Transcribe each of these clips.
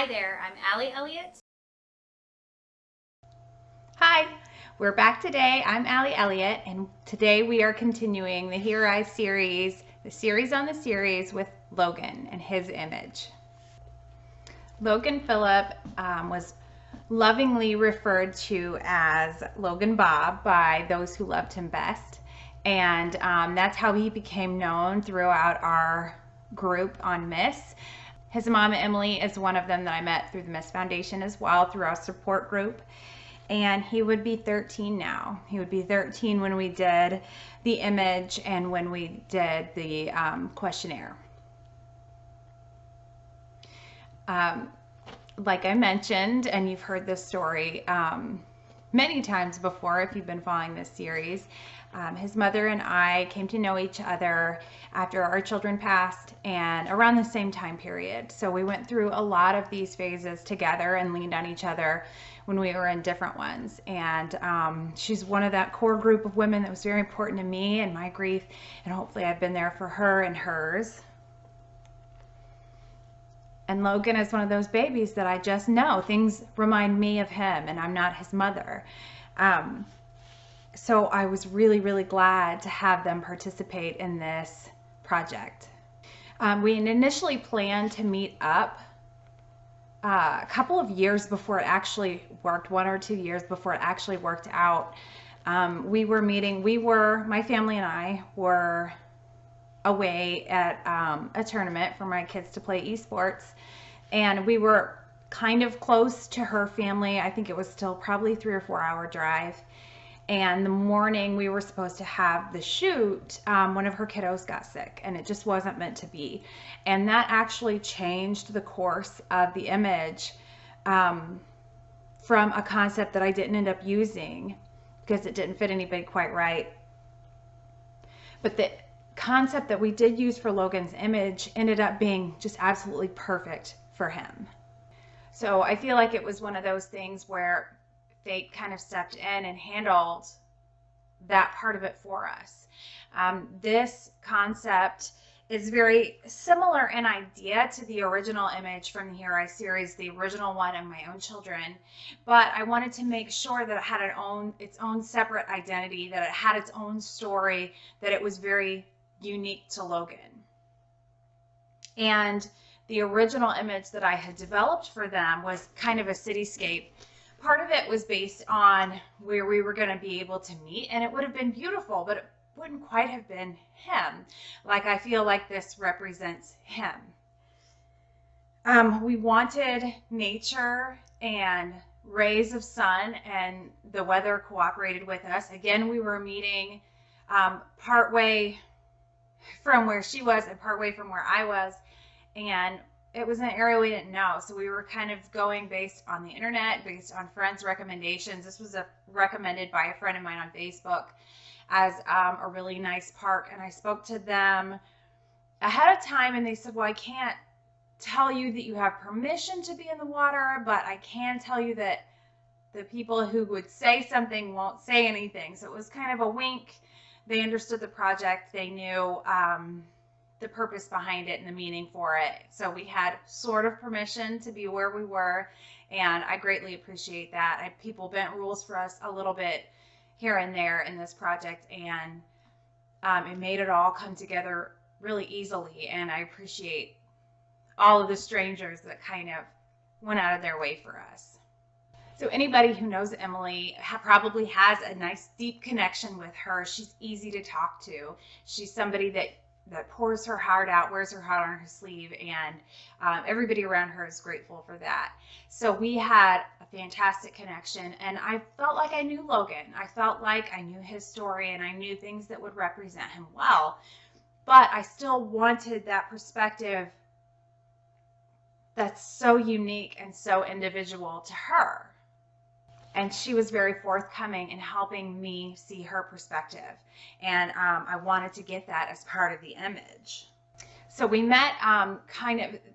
Hi there, I'm Aly Elliott. Hi, we're back today. I'm Aly Elliott, and today we are continuing the Hiraeth series, the series on the series with Logan and his image. Logan Phillip was lovingly referred to as Logan Bob by those who loved him best, and that's how he became known throughout our group on Miss. His mom, Emily, is one of them that I met through the Miss Foundation as well, through our support group. And he would be 13 now. He would be 13 when we did the image and when we did the questionnaire. Like I mentioned, and you've heard this story many times before if you've been following this series, his mother and I came to know each other after our children passed and around the same time period. So we went through a lot of these phases together and leaned on each other when we were in different ones. And she's one of that core group of women that was very important to me and my grief, and hopefully I've been there for her and hers. And Logan is one of those babies that I just know. Things remind me of him, and I'm not his mother. So I was really, really glad to have them participate in this project. We initially planned to meet up a couple of years before it actually worked, 1 or 2 years before it actually worked out. My family and I were away at a tournament for my kids to play esports, and we were kind of close to her family. I think it was still probably 3 or 4 hour drive. And the morning we were supposed to have the shoot, one of her kiddos got sick, and it just wasn't meant to be. And that actually changed the course of the image from a concept that I didn't end up using because it didn't fit anybody quite right. But the concept that we did use for Logan's image ended up being just absolutely perfect for him. So I feel like it was one of those things where fate kind of stepped in and handled that part of it for us. This concept is very similar in idea to the original image from the Hiraeth series, the original one of my own children, but I wanted to make sure that it had its own separate identity, that it had its own story, that it was very unique to Logan. And the original image that I had developed for them was kind of a cityscape. Part of it was based on where we were going to be able to meet, and it would have been beautiful, but it wouldn't quite have been him. Like, I feel like this represents him. We wanted nature and rays of sun, and the weather cooperated with us. Again, we were meeting partway from where she was and partway from where I was, and it was an area we didn't know, so we were kind of going based on the internet, based on friends' recommendations. This was recommended by a friend of mine on Facebook as a really nice park, and I spoke to them ahead of time, and they said, well, I can't tell you that you have permission to be in the water, but I can tell you that the people who would say something won't say anything. So it was kind of a wink. They understood the project. They knew the purpose behind it and the meaning for it. So we had sort of permission to be where we were, and I greatly appreciate that. People bent rules for us a little bit here and there in this project, and it made it all come together really easily, and I appreciate all of the strangers that kind of went out of their way for us. So anybody who knows Emily probably has a nice deep connection with her. She's easy to talk to. She's somebody that pours her heart out, wears her heart on her sleeve, and everybody around her is grateful for that. So we had a fantastic connection, and I felt like I knew Logan. I felt like I knew his story, and I knew things that would represent him well, but I still wanted that perspective that's so unique and so individual to her. And she was very forthcoming in helping me see her perspective. And I wanted to get that as part of the image. So we met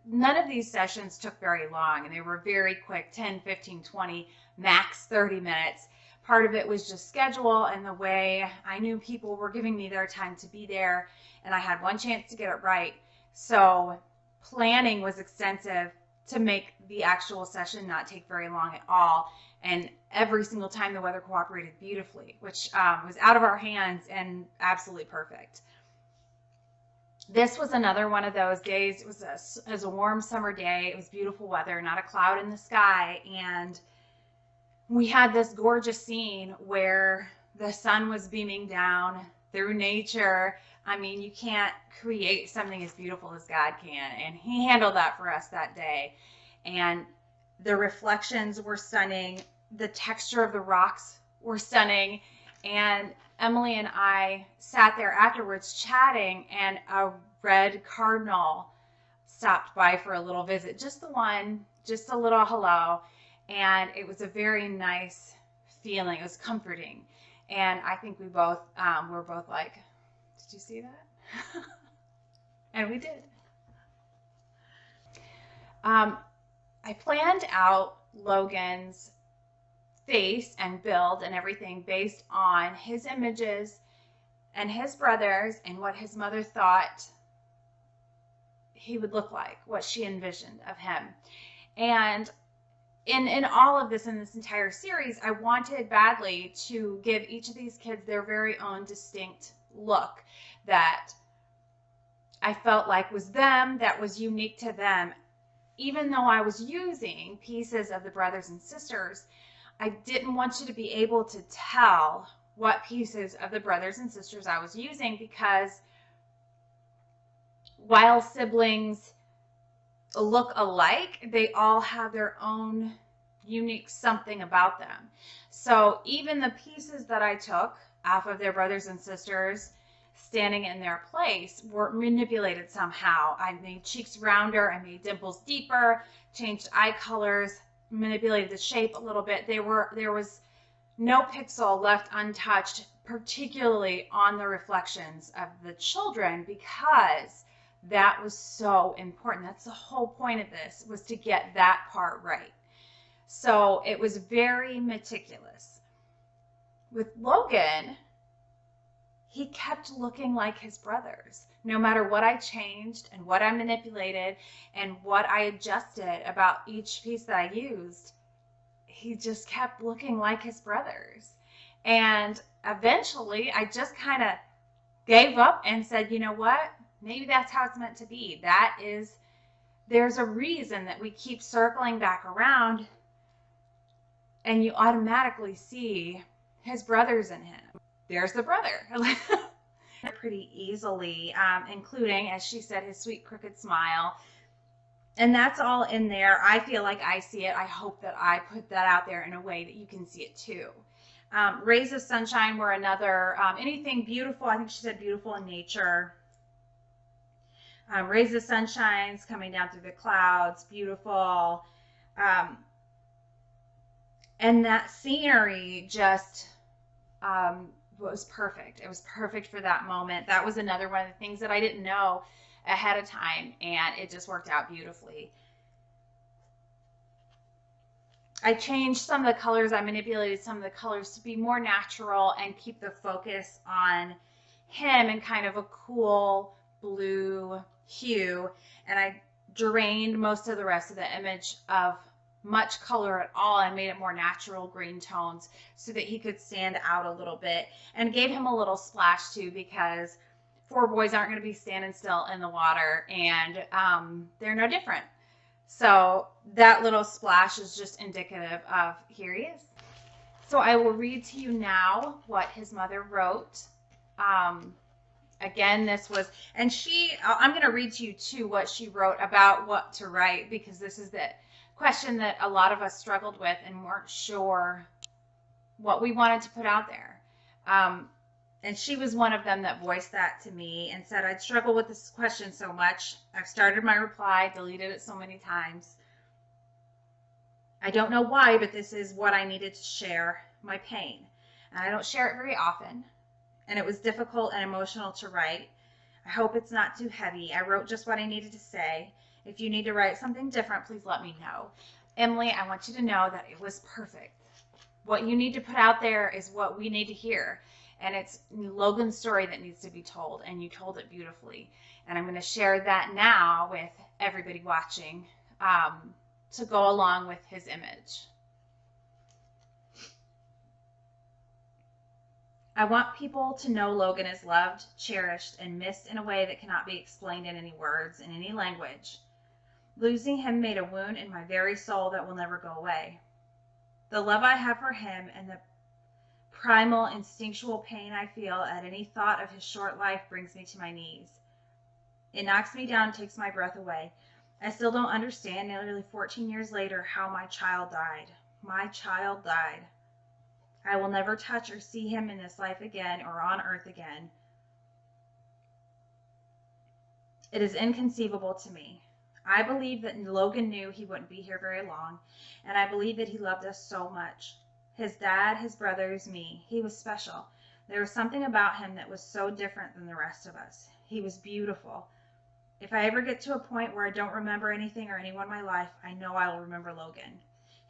none of these sessions took very long, and they were very quick, 10, 15, 20, max 30 minutes. Part of it was just schedule and the way I knew people were giving me their time to be there, and I had one chance to get it right. So planning was extensive to make the actual session not take very long at all. And every single time the weather cooperated beautifully, which was out of our hands and absolutely perfect. This was another one of those days. It was a warm summer day. It was beautiful weather, not a cloud in the sky. And we had this gorgeous scene where the sun was beaming down through nature. I mean, you can't create something as beautiful as God can. And he handled that for us that day. And the reflections were stunning. The texture of the rocks were stunning. And Emily and I sat there afterwards chatting, and a red cardinal stopped by for a little visit. Just the one, just a little hello. And it was a very nice feeling. It was comforting. And I think we both were both like, did you see that? And we did. I planned out Logan's face and build and everything based on his images and his brothers and what his mother thought he would look like, what she envisioned of him. And in all of this, in this entire series, I wanted badly to give each of these kids their very own distinct look that I felt like was them, that was unique to them. Even though I was using pieces of the brothers and sisters, I didn't want you to be able to tell what pieces of the brothers and sisters I was using, because while siblings look alike, they all have their own unique something about them. So even the pieces that I took off of their brothers and sisters standing in their place were manipulated somehow. I made cheeks rounder, I made dimples deeper, changed eye colors, manipulated the shape a little bit. There was no pixel left untouched, particularly on the reflections of the children, because that was so important. That's the whole point of this, was to get that part right. So it was very meticulous. With Logan, he kept looking like his brothers. No matter what I changed and what I manipulated and what I adjusted about each piece that I used, he just kept looking like his brothers. And eventually I just kind of gave up and said, you know what? Maybe that's how it's meant to be. There's a reason that we keep circling back around, and you automatically see his brothers in him. There's the brother. Pretty easily, including, as she said, his sweet crooked smile. And that's all in there. I feel like I see it. I hope that I put that out there in a way that you can see it too. Rays of sunshine were another, anything beautiful. I think she said beautiful in nature. Rays of sunshines coming down through the clouds, beautiful. And that scenery just was perfect. It was perfect for that moment. That was another one of the things that I didn't know ahead of time, and it just worked out beautifully. I changed some of the colors. I manipulated some of the colors to be more natural and keep the focus on him in kind of a cool blue hue. And I drained most of the rest of the image of much color at all and made it more natural green tones so that he could stand out a little bit, and gave him a little splash too, because 4 boys aren't going to be standing still in the water, and they're no different. So that little splash is just indicative of here he is. So I will read to you now what his mother wrote. Again, this was, and I'm going to read to you too what she wrote about what to write, because this is the question that a lot of us struggled with and weren't sure what we wanted to put out there. And she was one of them that voiced that to me and said, I'd struggle with this question so much. I've started my reply, deleted it so many times. I don't know why, but this is what I needed to share, my pain. And I don't share it very often. And it was difficult and emotional to write. I hope it's not too heavy. I wrote just what I needed to say. If you need to write something different, please let me know. Emily, I want you to know that it was perfect. What you need to put out there is what we need to hear. And it's Logan's story that needs to be told, and you told it beautifully. And I'm going to share that now with everybody watching to go along with his image. I want people to know Logan is loved, cherished, and missed in a way that cannot be explained in any words, in any language. Losing him made a wound in my very soul that will never go away. The love I have for him and the primal, instinctual pain I feel at any thought of his short life brings me to my knees. It knocks me down and takes my breath away. I still don't understand, nearly 14 years later, how my child died. My child died. I will never touch or see him in this life again or on earth again. It is inconceivable to me. I believe that Logan knew he wouldn't be here very long, and I believe that he loved us so much. His dad, his brothers, me. He was special. There was something about him that was so different than the rest of us. He was beautiful. If I ever get to a point where I don't remember anything or anyone in my life, I know I will remember Logan.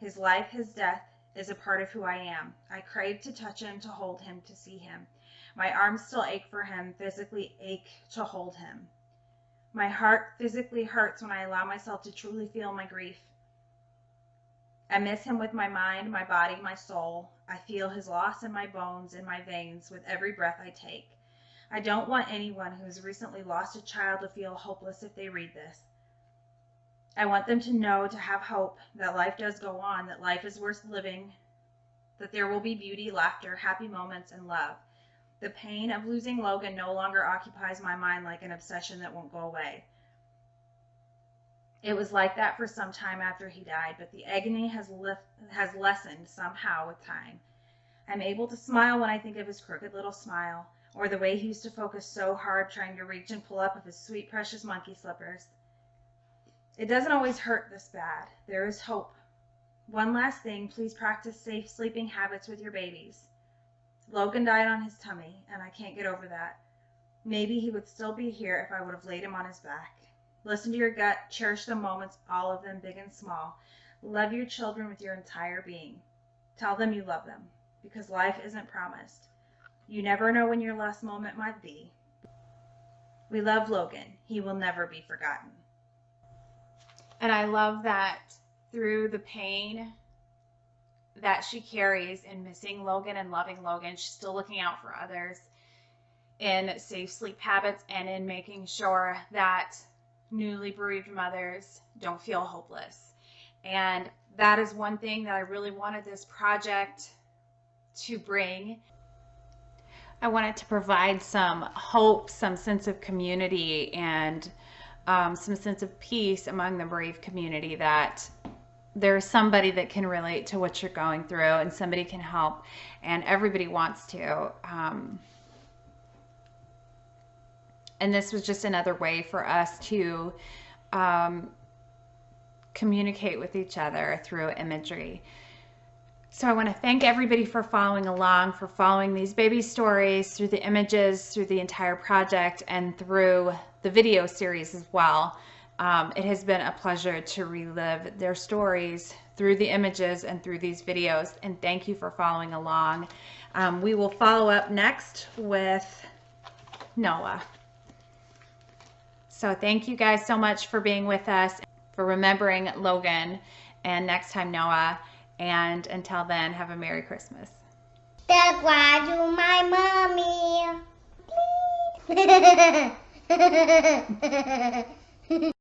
His life, his death, is a part of who I am. I crave to touch him, to hold him, to see him. My arms still ache for him, physically ache to hold him. My heart physically hurts when I allow myself to truly feel my grief. I miss him with my mind, my body, my soul. I feel his loss in my bones, in my veins, with every breath I take. I don't want anyone who has recently lost a child to feel hopeless if they read this. I want them to know, to have hope, that life does go on, that life is worth living, that there will be beauty, laughter, happy moments, and love. The pain of losing Logan no longer occupies my mind like an obsession that won't go away. It was like that for some time after he died, but the agony has lessened somehow with time. I'm able to smile when I think of his crooked little smile, or the way he used to focus so hard trying to reach and pull up of his sweet, precious monkey slippers. It doesn't always hurt this bad. There is hope. One last thing, please practice safe sleeping habits with your babies. Logan died on his tummy, and I can't get over that. Maybe he would still be here if I would have laid him on his back. Listen to your gut, cherish the moments, all of them, big and small. Love your children with your entire being. Tell them you love them, because life isn't promised. You never know when your last moment might be. We love Logan. He will never be forgotten. And I love that through the pain that she carries in missing Logan and loving Logan, she's still looking out for others in safe sleep habits and in making sure that newly bereaved mothers don't feel hopeless. And that is one thing that I really wanted this project to bring. I wanted to provide some hope, some sense of community, and some sense of peace among the bereaved community, that there's somebody that can relate to what you're going through and somebody can help, and everybody wants to. And this was just another way for us to communicate with each other through imagery. So I want to thank everybody for following along, for following these baby stories through the images, through the entire project, and through the video series as well. It has been a pleasure to relive their stories through the images and through these videos, and thank you for following along. We will follow up next with Noah. So thank you guys so much for being with us, for remembering Logan, and next time Noah. And until then, have a Merry Christmas. That's why I do my mommy.